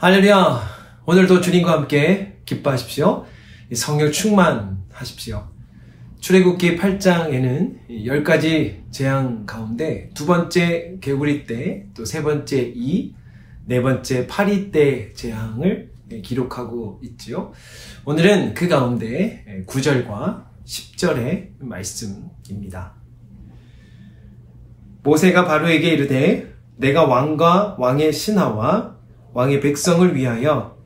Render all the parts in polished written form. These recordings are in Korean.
할렐루야! 오늘도 주님과 함께 기뻐하십시오. 성령 충만하십시오. 출애굽기 8장에는 10가지 재앙 가운데 두 번째 개구리 때, 또 세 번째 이, 네 번째 파리 때 재앙을 기록하고 있지요. 오늘은 그 가운데 9절과 10절의 말씀입니다. 모세가 바로에게 이르되 내가 왕과 왕의 신하와 왕의 백성을 위하여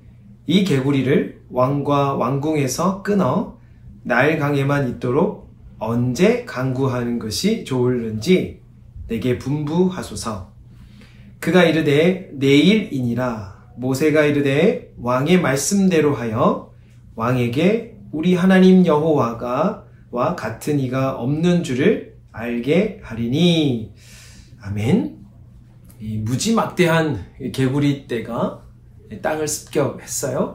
이 개구리를 왕과 왕궁에서 끊어 나일 강에만 있도록 언제 강구하는 것이 좋을는지 내게 분부하소서. 그가 이르되 내일이니라. 모세가 이르되 왕의 말씀대로 하여 왕에게 우리 하나님 여호와가 와 같은 이가 없는 줄을 알게 하리니. 아멘. 이 무지막대한 개구리 떼가 땅을 습격했어요.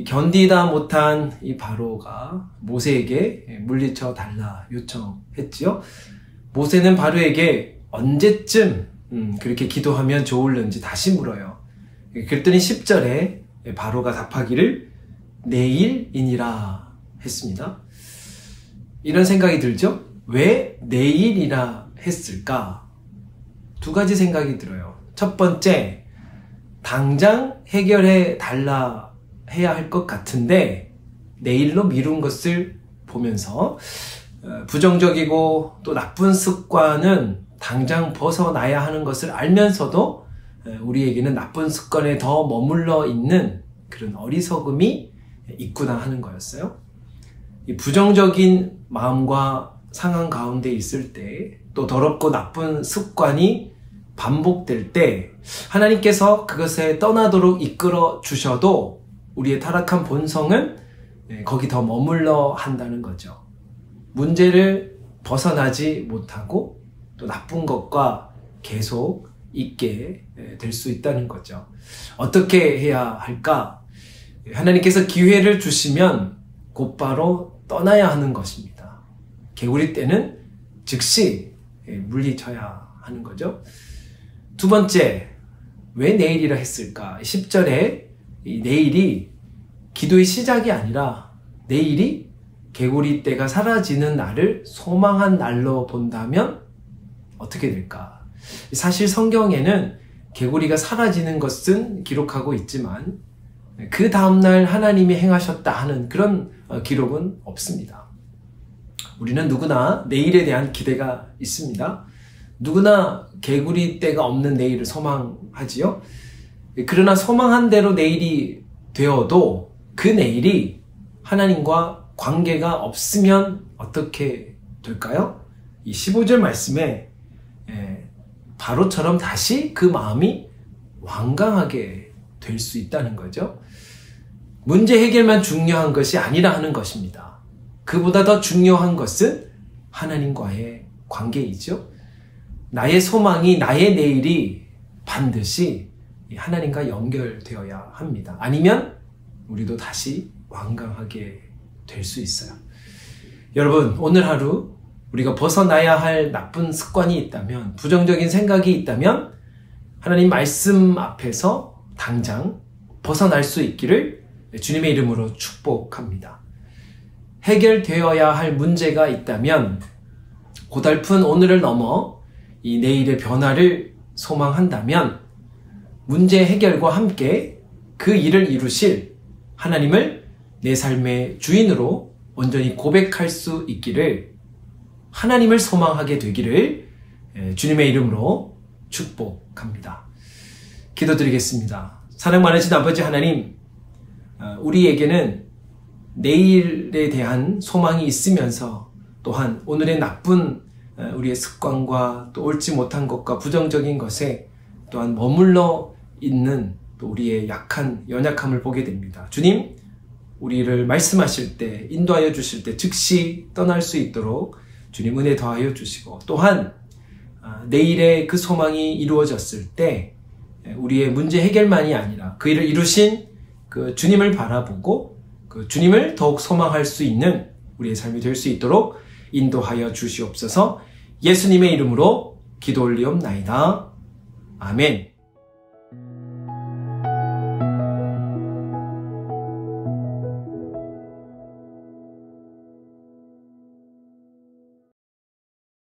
견디다 못한 이 바로가 모세에게 물리쳐 달라 요청했지요. 모세는 바로에게 언제쯤 그렇게 기도하면 좋을는지 다시 물어요. 그랬더니 10절에 바로가 답하기를 내일이니라 했습니다. 이런 생각이 들죠? 왜 내일이라 했을까? 두 가지 생각이 들어요. 첫 번째, 당장 해결해 달라 해야 할 것 같은데 내일로 미룬 것을 보면서 부정적이고 또 나쁜 습관은 당장 벗어나야 하는 것을 알면서도 우리에게는 나쁜 습관에 더 머물러 있는 그런 어리석음이 있구나 하는 거였어요. 이 부정적인 마음과 상황 가운데 있을 때, 또 더럽고 나쁜 습관이 반복될 때 하나님께서 그것에 떠나도록 이끌어 주셔도 우리의 타락한 본성은 거기 더 머물러 한다는 거죠. 문제를 벗어나지 못하고 또 나쁜 것과 계속 있게 될 수 있다는 거죠. 어떻게 해야 할까? 하나님께서 기회를 주시면 곧바로 떠나야 하는 것입니다. 개구리 떼는 즉시 물리쳐야 하는 거죠. 두 번째, 왜 내일이라 했을까? 10절에 이 내일이 기도의 시작이 아니라 내일이 개구리 떼가 사라지는 날을 소망한 날로 본다면 어떻게 될까? 사실 성경에는 개구리가 사라지는 것은 기록하고 있지만 그 다음날 하나님이 행하셨다 하는 그런 기록은 없습니다. 우리는 누구나 내일에 대한 기대가 있습니다. 누구나 개구리 떼가 없는 내일을 소망하지요. 그러나 소망한 대로 내일이 되어도 그 내일이 하나님과 관계가 없으면 어떻게 될까요? 이 15절 말씀에 바로처럼 다시 그 마음이 완강하게 될 수 있다는 거죠. 문제 해결만 중요한 것이 아니라 하는 것입니다. 그보다 더 중요한 것은 하나님과의 관계이죠. 나의 소망이, 나의 내일이 반드시 하나님과 연결되어야 합니다. 아니면 우리도 다시 완강하게 될 수 있어요. 여러분, 오늘 하루 우리가 벗어나야 할 나쁜 습관이 있다면, 부정적인 생각이 있다면 하나님 말씀 앞에서 당장 벗어날 수 있기를 주님의 이름으로 축복합니다. 해결되어야 할 문제가 있다면 고달픈 오늘을 넘어 이 내일의 변화를 소망한다면 문제 해결과 함께 그 일을 이루실 하나님을 내 삶의 주인으로 온전히 고백할 수 있기를, 하나님을 소망하게 되기를 주님의 이름으로 축복합니다. 기도드리겠습니다. 사랑 많으신 아버지 하나님, 우리에게는 내일에 대한 소망이 있으면서 또한 오늘의 나쁜 우리의 습관과 또 옳지 못한 것과 부정적인 것에 또한 머물러 있는 또 우리의 약한 연약함을 보게 됩니다. 주님, 우리를 말씀하실 때, 인도하여 주실 때 즉시 떠날 수 있도록 주님 은혜 더하여 주시고, 또한 내일의 그 소망이 이루어졌을 때 우리의 문제 해결만이 아니라 그 일을 이루신 그 주님을 바라보고 그 주님을 더욱 소망할 수 있는 우리의 삶이 될 수 있도록 인도하여 주시옵소서. 예수님의 이름으로 기도 올리옵나이다. 아멘.